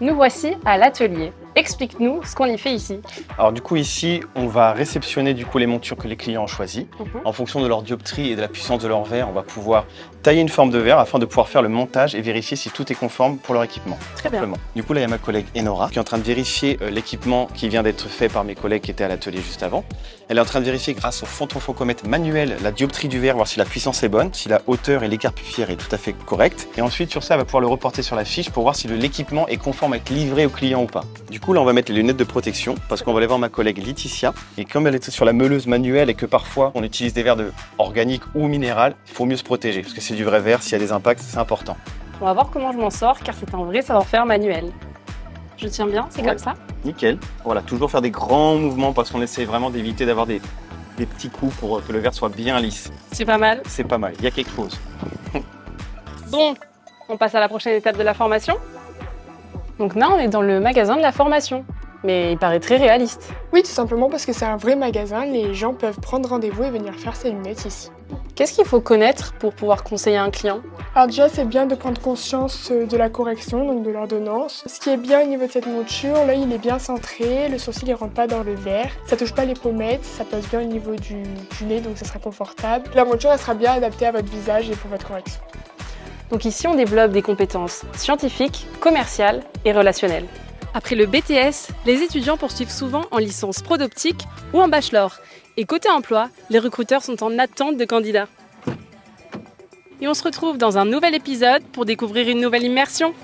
Nous voici à l'atelier. Explique-nous ce qu'on y fait ici. Alors du coup ici, on va réceptionner les montures que les clients ont choisies. En fonction de leur dioptrie et de la puissance de leur verre, on va pouvoir tailler une forme de verre afin de pouvoir faire le montage et vérifier si tout est conforme pour leur équipement. Très bien. Du coup là, il y a ma collègue Enora qui est en train de vérifier l'équipement qui vient d'être fait par mes collègues qui étaient à l'atelier juste avant. Elle est en train de vérifier grâce au photofocomètre manuel la dioptrie du verre, voir si la puissance est bonne, si la hauteur et l'écart pupillaire est tout à fait correct. Et ensuite sur ça, elle va pouvoir le reporter sur la fiche pour voir si l'équipement est conforme à être livré au client ou pas. Du coup là, on va mettre les lunettes de protection parce qu'on va aller voir ma collègue Laetitia. Et comme elle est sur la meuleuse manuelle et que parfois on utilise des verres organiques ou minéral, il faut mieux se protéger parce que c'est du vrai verre, s'il y a des impacts, c'est important. On va voir comment je m'en sors car c'est un vrai savoir-faire manuel. Je tiens bien, c'est comme ça. Nickel. Voilà, toujours faire des grands mouvements parce qu'on essaie vraiment d'éviter d'avoir des petits coups pour que le verre soit bien lisse. C'est pas mal. C'est pas mal, il y a quelque chose. Bon, on passe à la prochaine étape de la formation. Donc là, on est dans le magasin de la formation. Mais il paraît très réaliste. Oui, tout simplement parce que c'est un vrai magasin, les gens peuvent prendre rendez-vous et venir faire ses lunettes ici. Qu'est-ce qu'il faut connaître pour pouvoir conseiller un client? Alors déjà, c'est bien de prendre conscience de la correction, donc de l'ordonnance. Ce qui est bien au niveau de cette monture, l'œil il est bien centré, le sourcil ne rentre pas dans le verre, ça touche pas les pommettes, ça passe bien au niveau du nez, donc ça sera confortable. La monture elle sera bien adaptée à votre visage et pour votre correction. Donc ici, on développe des compétences scientifiques, commerciales et relationnelles. Après le BTS, les étudiants poursuivent souvent en licence pro d'optique ou en bachelor. Et côté emploi, les recruteurs sont en attente de candidats. Et on se retrouve dans un nouvel épisode pour découvrir une nouvelle immersion.